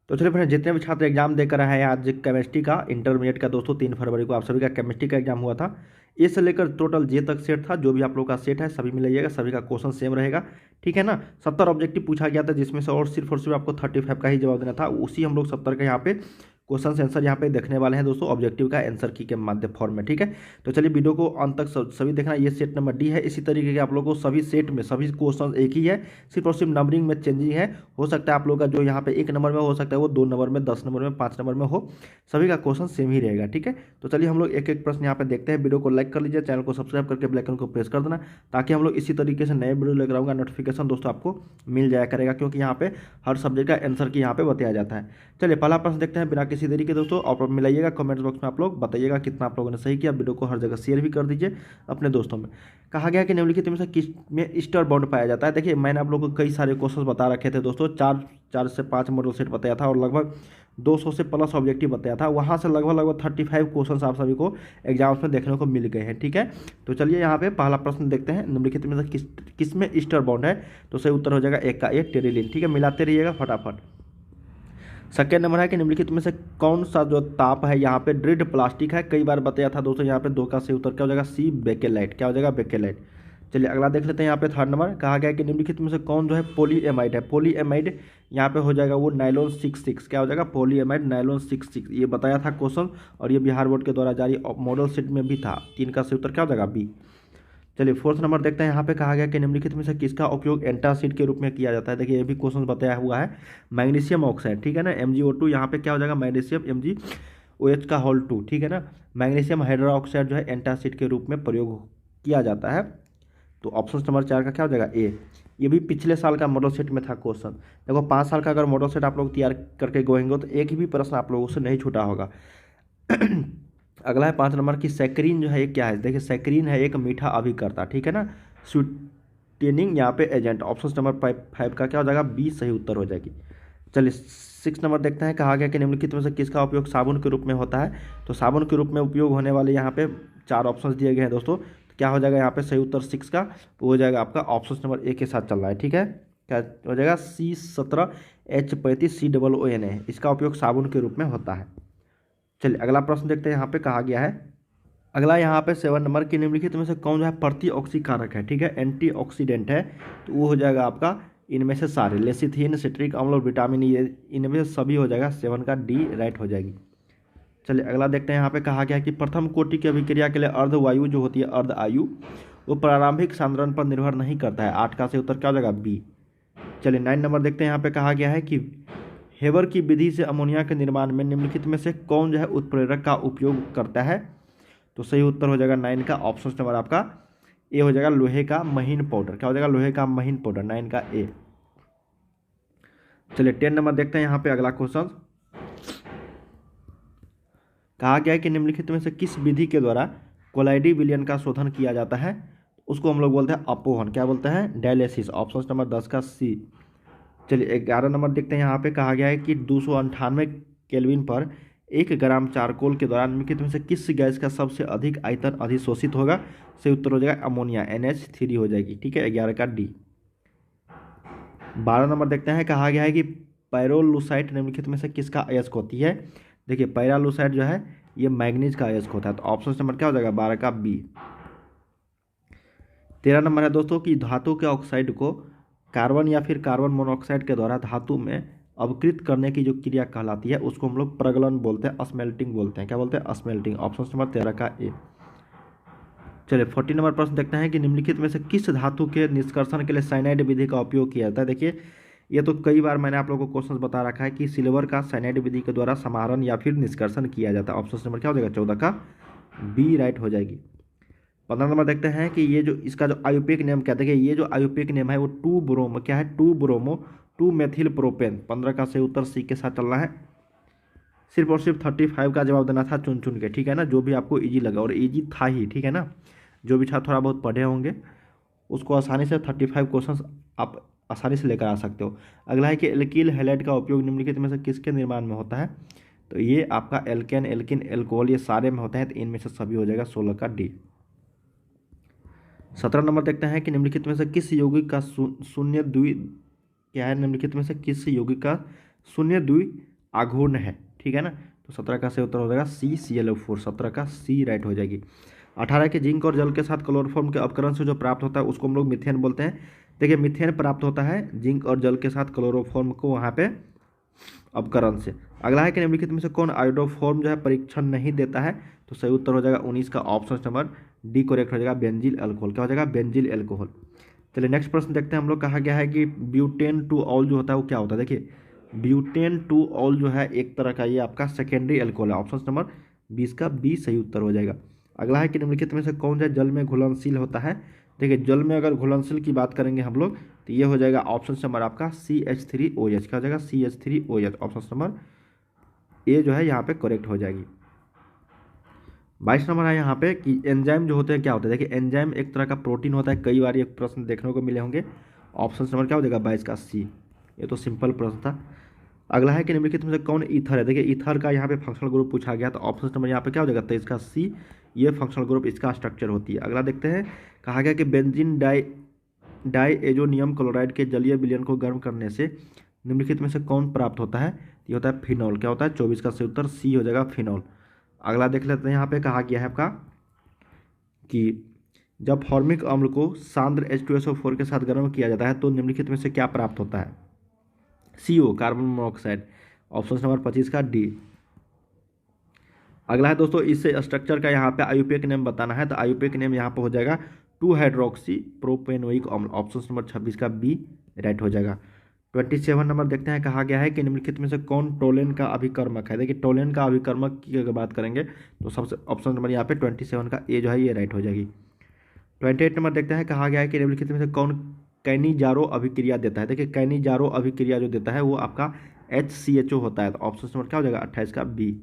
तो चलिए फ्रेंड, जितने भी छात्र एग्जाम देकर आए हैं आज केमिस्ट्री का इंटरमीडिएट का दोस्तों 3 फरवरी को आप सभी का केमिस्ट्री का एग्जाम हुआ था। ए से लेकर टोटल जे तक सेट था, जो भी आप लोग का सेट है सभी में लीजिएगा, सभी का क्वेश्चन सेम रहेगा। ठीक है ना। 70 ऑब्जेक्टिव पूछा गया था, जिसमें से और सिर्फ आपको 35 का ही जवाब देना था। उसी हम लोग 70 का यहाँ पे क्वेश्चन आंसर यहाँ पे देखने वाले हैं दोस्तों, ऑब्जेक्टिव का आंसर की के माध्यम फॉर्म में। ठीक है, तो चलिए वीडियो को अंत तक सभी देखना। ये सेट नंबर डी है। इसी तरीके के आप लोगों को सभी सेट में सभी क्वेश्चन एक ही है, सिर्फ और सिर्फ नंबरिंग में चेंजिंग है। हो सकता है आप लोग का जो यहाँ पे 1 नंबर में हो सकता है वो 2 नंबर में, 10 नंबर में, 5 नंबर में हो, सभी का क्वेश्चन सेम ही रहेगा। ठीक है, तो चलिए हम लोग एक एक प्रश्न यहाँ पे देखते हैं। वीडियो को लाइक कर लीजिए, चैनल को सब्सक्राइब करके बेल आइकन को प्रेस कर देना, ताकि हम लोग इसी तरीके से नए वीडियो लेकर आऊँगा, नोटिफिकेशन दोस्तों आपको मिल जाया करेगा, क्योंकि यहाँ पे हर सब्जेक्ट का आंसर की यहाँ पे बताया जाता है। चलिए पहला प्रश्न देखते हैं बिना किसी देरी के दोस्तों, और मिलाइएगा कमेंट बॉक्स में, आप लोग बताइएगा कितना आप लोगों ने सही किया। वीडियो को हर जगह शेयर भी कर दीजिए अपने दोस्तों में। कहा गया कि निम्नलिखित में से किस में ईस्टर बाउंड पाया जाता है। देखिए मैंने आप लोगों को कई सारे क्वेश्चन बता रखे थे दोस्तों, 4 से 5 मॉडल सेट बताया था और लगभग 200 से प्लस ऑब्जेक्टिव बताया था। वहाँ से लगभग 35 क्वेश्चन आप सभी को एग्जाम्स में देखने को मिल गए हैं। ठीक है, तो चलिए यहाँ पे पहला प्रश्न देखते हैं। निम्नलिखित में से किस में ईस्टर बाउंड है, तो सही उत्तर हो जाएगा एक का एक, टेरिलिन। ठीक है, मिलाते रहिएगा फटाफट। सेकेंड नंबर है कि निम्नलिखित में से कौन सा जो ताप है यहाँ पे ड्रिड प्लास्टिक है। कई बार बताया था दोस्तों, यहाँ पे 2 का सही उत्तर क्या हो जाएगा, सी बेकेलाइट। क्या हो जाएगा, बेकेलाइट। चलिए अगला देख लेते हैं। यहाँ पे थर्ड नंबर कहा गया कि निम्नलिखित में से कौन जो है पॉलीएमाइड है। पॉलीएमाइड यहाँ पे हो जाएगा वो नाइलॉन 66। क्या हो जाएगा, पॉलीएमाइड नाइलॉन 66। ये बताया था क्वेश्चन, और ये बिहार बोर्ड के द्वारा जारी मॉडल सेट में भी था। 3 का सही उत्तर क्या हो जाएगा, बी। चलिए फोर्थ नंबर देखते हैं। यहाँ पे कहा गया कि निम्नलिखित में से किसका उपयोग एंटासिड के रूप में किया जाता है। देखिए ये भी क्वेश्चन बताया हुआ है, मैग्नीशियम ऑक्साइड। ठीक है ना, MgO2 यहाँ पे क्या हो जाएगा, मैग्नीशियम MgOH का होल 2। ठीक है ना, मैग्नीशियम हाइड्रोक्साइड जो है एंटासिड के रूप में प्रयोग किया जाता है। तो ऑप्शन नंबर 4 का क्या हो जाएगा, ए। ये भी पिछले साल का मॉडल सेट में था क्वेश्चन। देखो 5 साल का अगर मॉडल सेट आप लोग तैयार करके गोएंगे तो एक भी प्रश्न आप लोगों से नहीं छूटा होगा। अगला है 5 नंबर की सैकरीन जो है ये क्या है। देखिए सैकरीन है एक मीठा अभिकर्ता। ठीक है ना, स्वीटेनिंग यहाँ पे एजेंट। ऑप्शन नंबर 5 का क्या हो जाएगा, बी सही उत्तर हो जाएगी। चलिए 6 नंबर देखते हैं। कहा गया कि निम्नलिखित में से किसका उपयोग साबुन के रूप में होता है। तो साबुन के रूप में उपयोग होने वाले यहाँ पे 4 ऑप्शन दिए गए हैं दोस्तों। तो क्या हो जाएगा यहाँ पे सही उत्तर 6 का, वो हो जाएगा आपका ऑप्शन नंबर ए के साथ चल रहा है। ठीक है, क्या हो जाएगा, C17H35 COONA। इसका उपयोग साबुन के रूप में होता है। चलिए अगला प्रश्न देखते हैं। यहाँ पे कहा गया है, अगला यहाँ पे 7 नंबर की निम्नलिखित में से कौन जो है प्रतिऑक्सी कारक है। ठीक है, एंटीऑक्सीडेंट है, तो वो हो जाएगा आपका इनमें से सारे, लेसिथिन, सिट्रिक अम्ल और विटामिन ई, इनमें से सभी हो जाएगा। 7 का डी राइट हो जाएगी। चलिए अगला देखते हैं। यहाँ पे कहा गया है कि प्रथम कोटि की अभिक्रिया के लिए अर्धवायु जो होती है, अर्ध आयु, वो प्रारंभिक सांद्रण पर निर्भर नहीं करता है। 8 का सही उत्तर क्या हो जाएगा, बी। चलिए 9 नंबर देखते हैं। यहाँ पे कहा गया है कि हेबर की विधि से अमोनिया के निर्माण में निम्नलिखित में से कौन जो है उत्प्रेरक का उपयोग करता है। तो सही उत्तर हो जाएगा 9 का, ऑप्शन नंबर आपका ए हो जाएगा, लोहे का महीन पाउडर। क्या हो जाएगा, लोहे का महीन पाउडर। 9 का ए। चलिए 10 नंबर देखते हैं। यहाँ पे अगला क्वेश्चन कहा गया है कि निम्नलिखित में से किस विधि के द्वारा कोलाइडी विलयन का शोधन किया जाता है। उसको हम लोग बोलते हैं अपोहन। क्या बोलते हैं, डायलिसिस। ऑप्शन नंबर 10 का सी। चलिए 11 नंबर देखते हैं। यहाँ पे कहा गया है कि 298 केल्विन पर 1 ग्राम चारकोल के दौरान निम्नलिखित में से किस गैस का सबसे अधिक आयतन अधिशोषित होगा। सही उत्तर हो जाएगा अमोनिया, NH3 हो जाएगी। ठीक है, 11 का डी। 12 नंबर देखते हैं। कहा गया है कि पैरोलुसाइट निम्नलिखित में से किसका अयस्क होती है। देखिए पैरालुसाइट जो है ये मैग्नीज का अयस्क होता है। तो ऑप्शन नंबर क्या हो जाएगा, 12 का बी। 13 नंबर है दोस्तों कि धातु के ऑक्साइड को कार्बन या फिर कार्बन मोनोऑक्साइड के द्वारा धातु में अवकृत करने की जो क्रिया कहलाती है उसको हम लोग प्रगलन बोलते हैं, स्मेल्टिंग बोलते हैं। क्या बोलते हैं, स्मेल्टिंग। ऑप्शन नंबर 13 का ए। चलिए 14 नंबर प्रश्न देखते हैं कि निम्नलिखित में से किस धातु के निष्कर्षण के लिए साइनाइड विधि का उपयोग किया जाता है। देखिए ये तो कई बार मैंने आप लोगों को क्वेश्चन बता रखा है कि सिल्वर का साइनाइड विधि के द्वारा समाहरण या फिर निष्कर्षण किया जाता है। ऑप्शन नंबर क्या हो जाएगा, 14 का बी राइट हो जाएगी। 15 नंबर देखते हैं कि ये जो इसका जो आयुपेक नेम क्या है। देखिए ये जो आयुपेक नेम है वो 2 ब्रोमो क्या है, 2 ब्रोमो 2 मेथिल प्रोपेन। 15 का सही उत्तर सी के साथ चलना है। सिर्फ और सिर्फ 35 का जवाब देना था चुन चुन के। ठीक है ना, जो भी आपको इजी लगा, और इजी था ही। ठीक है ना, जो भी छात्र थोड़ा बहुत पढ़े होंगे उसको आसानी से 35 क्वेश्चन आप आसानी से लेकर आ सकते हो। अगला है कि एल्किल हैलाइड का उपयोग निम्नलिखित में से किसके निर्माण में होता है। तो ये आपका एल्केन, एल्किन, एल्कोहल ये सारे में होते हैं। तो इनमें से सभी हो जाएगा 16 का डी। 17 नंबर देखते हैं कि निम्नलिखित में से किस यौगिक का शून्य द्वि क्या है। निम्नलिखित में से किस यौगिक का शून्य द्वि आघूर्ण है, ठीक है ना। तो 17 का सही उत्तर हो जाएगा सी, ClO4, 17 का सी राइट हो जाएगी। 18 के जिंक और जल के साथ क्लोरोफॉर्म के अपकरण से जो प्राप्त होता है उसको हम लोग मीथेन बोलते हैं। देखिए मीथेन प्राप्त होता है जिंक और जल के साथ क्लोरोफॉर्म को वहाँ पे अपकरण से। अगला है कि निम्नलिखित में से कौन आयोडोफॉर्म जो है परीक्षण नहीं देता है, तो सही उत्तर हो जाएगा 19 का ऑप्शन नंबर डी करेक्ट हो जाएगा, बेंजिल अल्कोहल। क्या हो जाएगा, बेंजिल अल्कोहल। चलिए नेक्स्ट प्रश्न देखते हैं हम लोग। कहा गया है कि ब्यूटेन टू ऑल जो होता है वो क्या होता है। देखिए ब्यूटेन टू ऑल जो है एक तरह का ये आपका सेकेंडरी अल्कोहल है, ऑप्शन नंबर 20 का बी सही उत्तर हो जाएगा। अगला है कि निम्नलिखित में से कौन है जल में घुलनशील होता है। देखिए जल में अगर घुलनशील की बात करेंगे हम लोग तो ये हो जाएगा ऑप्शन नंबर आपका CH3OH। क्या हो जाएगा, CH3OH, ऑप्शन नंबर ए जो है यहाँ पे करेक्ट हो जाएगी। 22 नंबर है यहाँ पे कि एंजाइम जो होते हैं क्या होते हैं। देखिए एंजाइम एक तरह का प्रोटीन होता है, कई बार ये प्रश्न देखने को मिले होंगे। ऑप्शन नंबर क्या हो जाएगा 22 का सी, ये तो सिंपल प्रश्न था। अगला है कि निम्नलिखित में से कौन ईथर है। देखिए ईथर का यहाँ पे फंक्शनल ग्रुप पूछा गया, तो ऑप्शन नंबर यहाँ पे क्या हो जाएगा 23 का सी, ये फंक्शनल ग्रुप इसका स्ट्रक्चर होती है। अगला देखते हैं, कहा गया कि बेंजीन डाइएजोनियम क्लोराइड के जलीय विलयन को गर्म करने से निम्नलिखित में से कौन प्राप्त होता है। ये होता है फिनॉल। क्या होता है, 24 का सही उत्तर सी हो जाएगा, फिनॉल। अगला देख लेते हैं, यहाँ पे कहा गया है आपका कि जब फॉर्मिक अम्ल को सांद्र H2SO4 के साथ गर्म किया जाता है तो निम्नलिखित में से क्या प्राप्त होता है। CO, carbon monoxide, option number 25 का डी। अगला है दोस्तों, इससे स्ट्रक्चर का यहाँ पे IUPAC नेम बताना है, तो IUPAC नेम यहाँ पे हो जाएगा 2 हाइड्रोक्सी प्रोपेनोइक अम्ल, ऑप्शन नंबर 26 का बी राइट हो जाएगा। 27 नंबर देखते हैं, कहा गया है कि निम्नलिखित में से कौन टोलेन का अभिकर्मक है। देखिए टोलेन का अभिकर्मक की अगर बात करेंगे तो सबसे ऑप्शन नंबर यहाँ पे 27 का ए जो है ये राइट हो जाएगी। 28 नंबर देखते हैं, कहा गया है कि निम्नलिखित में से कौन कैनिजारो अभिक्रिया देता है। देखिए कैनिजारो अभिक्रिया जो देता है वो आपका HCHO होता है, तो ऑप्शन नंबर क्या हो जाएगा 28 का बी।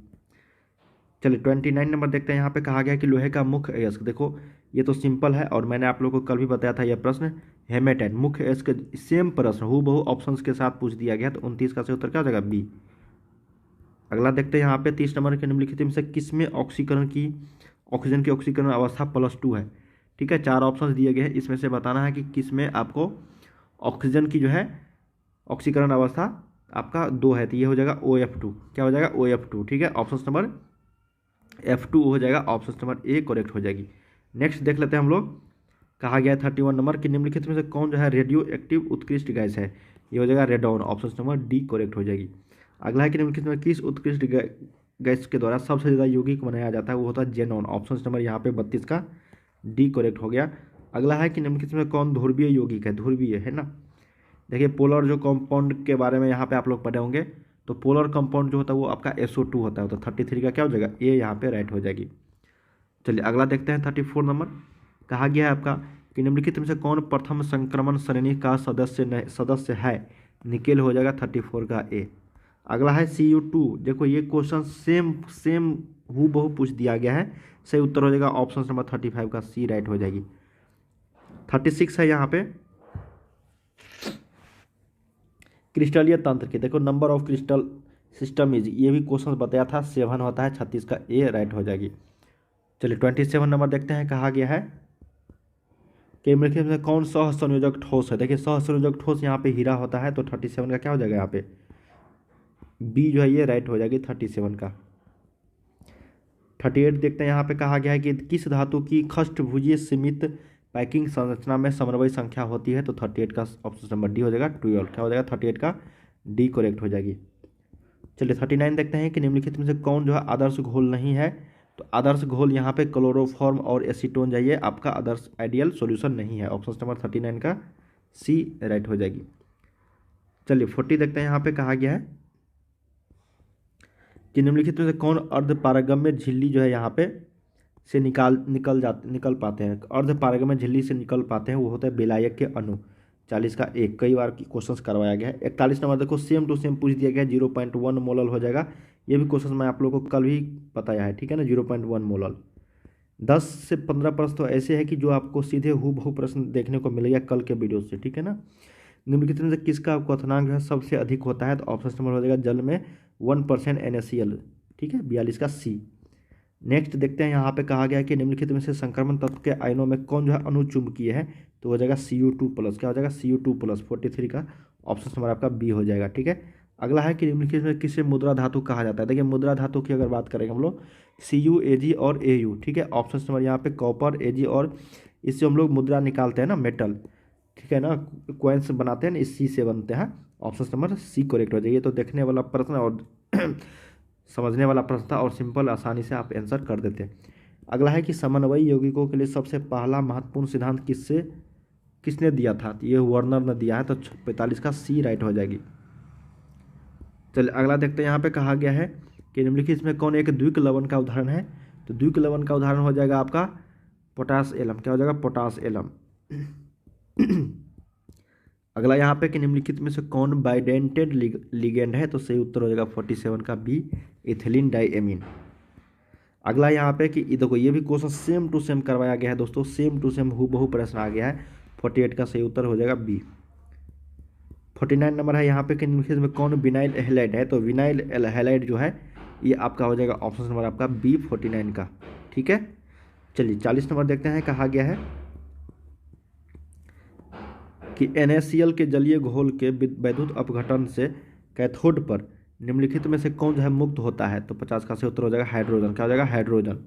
चलिए 29 नंबर देखते हैं, यहाँ पे कहा गया कि लोहे का मुख्य अयस्क। देखो ये तो सिंपल है और मैंने आप लोगों को कल भी बताया था यह प्रश्न, हेमेटाइट मुख्य अयस्क सेम प्रश्न हूबहू ऑप्शंस के साथ पूछ दिया गया, तो 29 का सही उत्तर क्या हो जाएगा बी। अगला देखते हैं यहाँ पे 30 नंबर के निम्नलिखित में से किसमें ऑक्सीकरण की ऑक्सीजन की ऑक्सीकरण अवस्था +2 है। ठीक है, 4 ऑप्शन दिए गए हैं, इसमें से बताना है कि किसमें आपको ऑक्सीजन की जो है ऑक्सीकरण अवस्था आपका 2 है, तो ये हो जाएगा OF2। क्या हो जाएगा OF2, ठीक है, ऑप्शन नंबर F2 हो जाएगा, ऑप्शन नंबर ए करेक्ट हो जाएगी। नेक्स्ट देख लेते हैं हम लोग, कहा गया है 31 नंबर कि निम्नलिखित में से कौन जो है रेडियो एक्टिव उत्कृष्ट गैस है। ये हो जाएगा radon, option number D correct हो जाएगी। अगला है कि निम्नलिखित में किस उत्कृष्ट गैस के द्वारा सबसे ज़्यादा यौगिक बनाया जाता है, वो होता है जेनॉन, ऑप्शन नंबर यहाँ पे 32 का डी करेक्ट हो गया। अगला है कि निम्नलिखित में कौन ध्रुवीय यौगिक है, ध्रुवीय है ना। देखिए पोलर जो कंपाउंड के बारे में यहाँ पे आप लोग पढ़े होंगे, तो पोलर कंपाउंड जो होता है वो आपका SO2 होता है, तो 33 का क्या हो जाएगा ए यहाँ पे राइट हो जाएगी। चलिए अगला देखते हैं 34 नंबर, कहा गया है आपका कि निम्नलिखित में से कौन प्रथम संक्रमण श्रेणी का सदस्य है। निकेल हो जाएगा 34 का ए। अगला है CU2। देखो ये क्वेश्चन सेम हूबहू पूछ दिया गया है, सही उत्तर हो जाएगा ऑप्शन नंबर 35 का सी राइट हो जाएगी। 36 है यहाँ पे क्रिस्टलीय तंत्र के। देखो number of crystal system is, ये भी क्वेश्चन बताया था 7 होता है, 36 का ए राइट हो जाएगी। चलिए 27 नंबर देखते हैं, कहा गया है कि निम्नलिखित में कौन सह संयोजक ठोस है। देखिए सह संयोजक ठोस यहाँ पे हीरा होता है, तो 37 का क्या हो जाएगा यहाँ पे बी जो है ये राइट हो जाएगी 37 का। 38 देखते हैं, यहाँ पे कहा गया है कि किस धातु की खष्टभुजीय सीमित पैकिंग संरचना में समन्वय संख्या होती है, तो 38 का ऑप्शन नंबर डी हो जाएगा 12। क्या हो जाएगा 38 का डी करेक्ट हो जाएगी। चलिए 39 देखते हैं कि निम्नलिखित में से कौन जो है आदर्श घोल नहीं है, तो आदर्श घोल यहाँ पे क्लोरोफॉर्म और एसीटोन जाइए, आपका आदर्श आइडियल सॉल्यूशन नहीं है, ऑप्शन नंबर 39 का सी राइट हो जाएगी। चलिए 40 देखते हैं, यहाँ पे कहा गया है कि निम्नलिखित में से कौन अर्धपारगम्य झिल्ली जो है यहाँ पे से निकल पाते हैं। अर्धपारगम्य झिल्ली से निकल पाते हैं वो होता है बेलायक के अणु, 40 का एक, कई बार क्वेश्चन करवाया गया है। 41 नंबर देखो सेम टू सेम पूछ दिया गया है, 0.1 मोलल हो जाएगा, ये भी क्वेश्चन मैं आप लोगों को कल भी बताया है, ठीक है ना, 0.1 मोलल। 10 से 15 प्रश्न तो ऐसे है कि जो आपको सीधे हूबहू प्रश्न देखने को मिलेगा कल के वीडियो से, ठीक है ना। निम्नलिखित में से किसका क्वथनांक है सबसे अधिक होता है, तो ऑप्शन नंबर हो जाएगा जल में 1% NaCl, ठीक है, 42 का सी। नेक्स्ट देखते हैं, यहाँ पे कहा गया है कि निम्नलिखित में से संक्रमण तत्व के आयनों में कौन जो है अणुचुंबकीय है, तो हो जाएगा CU2+। क्या हो जाएगा CU2+, 43 का ऑप्शन नंबर आपका बी हो जाएगा, ठीक है। अगला है कि निम्नलिखित में किसे मुद्रा धातु कहा जाता है। देखिए मुद्रा धातु की अगर बात करेंगे हम लोग Cu, Ag और Au, ठीक है। ऑप्शन नंबर यहाँ पे कॉपर, Ag और इससे हम लोग मुद्रा निकालते हैं ना, मेटल, ठीक है ना, कॉइन्स बनाते हैं ना, इसी से बनते हैं। ऑप्शन नंबर सी करेक्ट हो जाएगी। तो देखने वाला प्रश्न और समझने वाला प्रश्न था और सिंपल आसानी से आप आंसर कर देते हैं। अगला है कि समन्वयी यौगिकों के लिए सबसे पहला महत्वपूर्ण सिद्धांत किसने दिया था। तो ये वर्नर ने दिया है, तो 45 का सी राइट हो जाएगी। चलिए अगला देखते हैं। यहाँ पे कहा गया है कि निम्नलिखित में कौन एक द्विक लवण का उदाहरण है। तो द्विक लवण का उदाहरण हो जाएगा आपका पोटास एलम। क्या हो जाएगा, पोटास एलम। अगला यहाँ पे कि निम्नलिखित में से कौन बाइडेंटेड लिगेंड है। तो सही उत्तर हो जाएगा 47 का बी, इथिलीन डाइएमीन। अगला यहाँ पे कि देखो ये भी क्वेश्चन सेम टू सेम करवाया गया है दोस्तों, सेम टू सेम हूबहू प्रश्न आ गया है। 48 का सही उत्तर हो जाएगा बी। 49 नंबर है यहाँ पे कि निम्नलिखित में कौन विनाइल हैलाइड है। तो विनाइल हैलाइड जो है ये आपका हो जाएगा ऑप्शन नंबर आपका बी 49 का, ठीक है। चलिए 40 नंबर देखते हैं। कहा गया है कि NaCl के जलीय घोल के वैद्युत अपघटन से कैथोड पर निम्नलिखित में से कौन जो है मुक्त होता है। तो 50 का सही उत्तर हो जाएगा हाइड्रोजन। क्या हो जाएगा, हाइड्रोजन।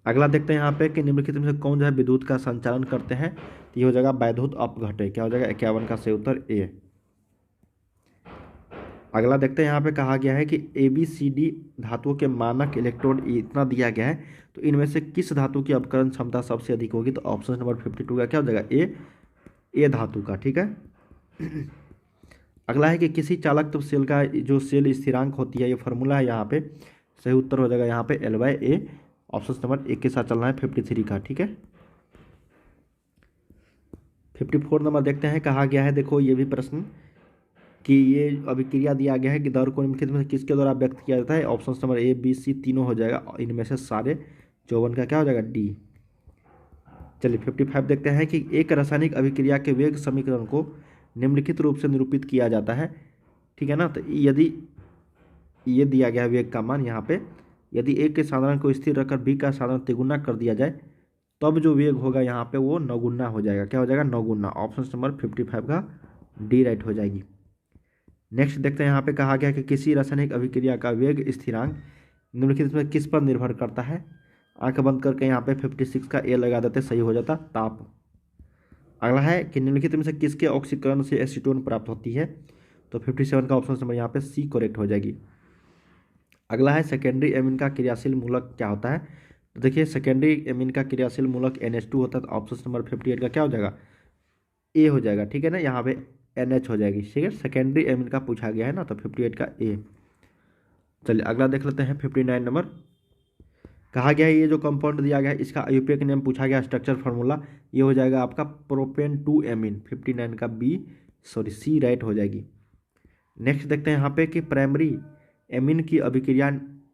अगला देखते हैं यहाँ पे कि निम्नलिखित में से कौन जो है विद्युत का संचालन करते हैं। तो ये हो जाएगा वैद्युत अपघटे। क्या हो जाएगा, 51 का सही उत्तर ए। अगला देखते हैं यहाँ पे कहा गया है कि ABCD धातुओं के मानक इलेक्ट्रोड इतना दिया गया है, तो इनमें से किस धातु की अपकरण क्षमता सबसे अधिक होगी। तो ऑप्शन नंबर 52 का क्या हो जाएगा, ए धातु का, ठीक है। अगला है कि किसी चालक सेल का जो सेल स्थिरांक होती है, ये फार्मूला है यहाँ पे, सही उत्तर हो जाएगा यहाँ पे L/A। ऑप्शन नंबर एक के साथ चलना है 53 का, ठीक है। 54 नंबर देखते हैं। कहा गया है, देखो ये भी प्रश्न कि ये अभिक्रिया दिया गया है कि दर को निम्नलिखित में किसके द्वारा व्यक्त किया जाता है। Option number A, B, C तीनों हो जाएगा, इनमें से सारे 54 का क्या हो जाएगा, डी। चलिए 55 देखते हैं कि एक रासायनिक अभिक्रिया के वेग समीकरण को निम्नलिखित रूप से निरूपित किया जाता है, ठीक है ना। तो यदि ये दिया गया वेग का मान यहाँ पे, यदि एक के साधारण को स्थिर रखकर बी का साधारण तिगुना कर दिया जाए, तब जो वेग होगा यहाँ पे वो नौगुना हो जाएगा। क्या हो जाएगा, नौगुना। ऑप्शन नंबर 55 का डी राइट हो जाएगी। नेक्स्ट देखते हैं। यहाँ पे कहा गया कि किसी रासायनिक अभिक्रिया का वेग स्थिरांक निम्नलिखित में किस पर निर्भर करता है। आंख बंद करके यहाँ पे 56 का ए लगा देते, सही हो जाता, ताप। अगला है कि निम्नलिखित में से किसके ऑक्सीकरण से एसीटोन प्राप्त होती है। तो 57 का ऑप्शन नंबर यहाँ पे सी करेक्ट हो जाएगी। अगला है सेकेंडरी एमिन का क्रियाशील मूलक क्या होता है। तो देखिए सेकेंडरी एमिन का क्रियाशील मूलक NH2 होता है। तो ऑप्शन नंबर 58 का क्या हो जाएगा, ए हो जाएगा, ठीक है ना। यहाँ पे NH हो जाएगी, ठीक है। सेकेंडरी एमिन का पूछा गया है ना, तो 58 का ए। चलिए अगला देख लेते हैं 59 नंबर। कहा गया है ये जो कंपाउंड दिया गया है इसका IUPAC नेम पूछा गया, स्ट्रक्चर फार्मूला ये हो जाएगा आपका प्रोपेन 2 एमिन। 59 का सी राइट हो जाएगी। नेक्स्ट देखते हैं यहाँ पे कि प्राइमरी एमिन की अभिक्रिया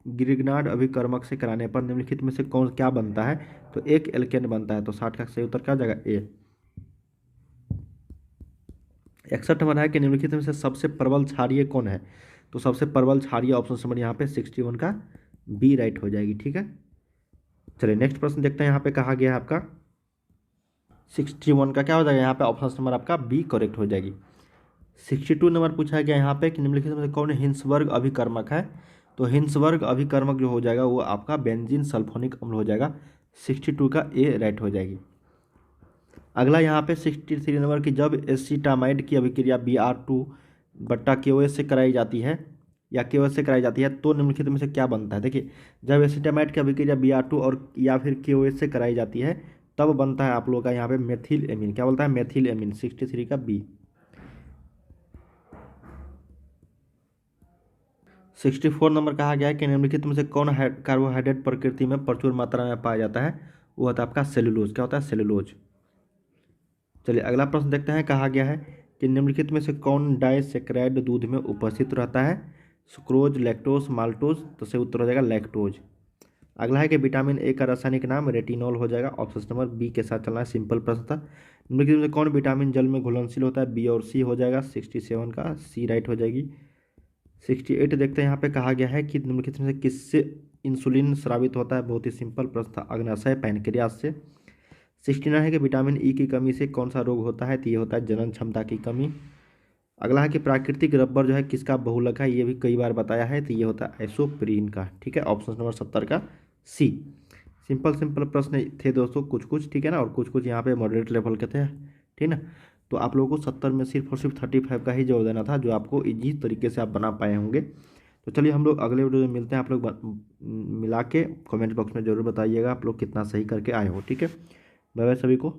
ग्रिग्नार्ड अभिकर्मक से कराने पर निम्नलिखित में से कौन क्या बनता है। तो एक एल्केन बनता है। तो 60 का सही उत्तर क्या हो जाएगा, ए। 61 नंबर है कि निम्नलिखित में से सबसे प्रबल क्षारीय कौन है। तो सबसे प्रबल क्षारीय ऑप्शन नंबर यहाँ पे 61 का बी राइट हो जाएगी, ठीक है। चलिए नेक्स्ट प्रश्न देखते हैं। यहाँ पे कहा गया है आपका 61 का क्या हो जाएगा, यहाँ पे ऑप्शन नंबर आपका बी करेक्ट हो जाएगी। 62 नंबर पूछा गया यहाँ पे कि निम्नलिखित में से कौन हिंसवर्ग अभिकर्मक है। तो हिंसवर्ग अभिकर्मक जो हो जाएगा वो आपका बेंजीन सल्फोनिक अम्ल हो जाएगा। 62 का ए राइट हो जाएगी। अगला यहाँ पे 63 नंबर की जब एसिटामाइड की अभिक्रिया Br2/KOH से कराई जाती है या KOH से कराई जाती है तो निम्नलिखित में से क्या बनता है। देखिए जब एसिटामाइड की अभिक्रिया Br2 और या फिर KOH से कराई जाती है तब बनता है आप लोगों का यहाँ पे मेथिल एमीन। क्या बोलता है, मेथिल एमीन। 63 का बी। 64 नंबर कहा गया है कि निम्नलिखित में से कौन कार्बोहाइड्रेट प्रकृति में प्रचुर मात्रा में पाया जाता है। वो होता है आपका सेलुलोज। क्या होता है, सेलुलोज। चलिए अगला प्रश्न देखते हैं। कहा गया है कि निम्नलिखित में से कौन डाइसेक्राइड दूध में उपस्थित रहता है। Sucrose, lactose, maltose. तो सही उत्तर हो जाएगा लैक्टोज। अगला है कि विटामिन ए का रासायनिक नाम रेटिनॉल हो जाएगा। ऑप्शन नंबर बी के साथ चलना है, सिंपल प्रश्न था। निम्नलिखित में से कौन विटामिन जल में घुलनशील होता है। बी और सी हो जाएगा। 67 का सी राइट हो जाएगी। 68 देखते हैं। यहाँ पे कहा गया है कि निम्नलिखित में से किससे इंसुलिन स्रावित होता है। बहुत ही सिंपल प्रश्न था, अग्नाशय पैनक्रियास से। 69 है कि विटामिन ई की कमी से कौन सा रोग होता है। तो ये होता है जनन क्षमता की कमी। अगला है कि प्राकृतिक रबर जो है किसका बहुलक है, ये भी कई बार बताया है, तो ये होता है एसोप्रीन का। ठीक है, ऑप्शन नंबर 70 का सी। सिंपल सिंपल प्रश्न थे दोस्तों कुछ कुछ, ठीक है ना, और कुछ कुछ यहाँ पे मॉडरेट लेवल के थे, ठीक ना। तो आप लोगों को 70 में सिर्फ और सिर्फ 35 का ही जवाब देना था, जो आपको इजी तरीके से आप बना पाए होंगे। तो चलिए हम लोग अगले वीडियो में मिलते हैं। आप लोग मिला के कमेंट बॉक्स में ज़रूर बताइएगा आप लोग कितना सही करके आए हो। ठीक है, बाय बाय सभी को।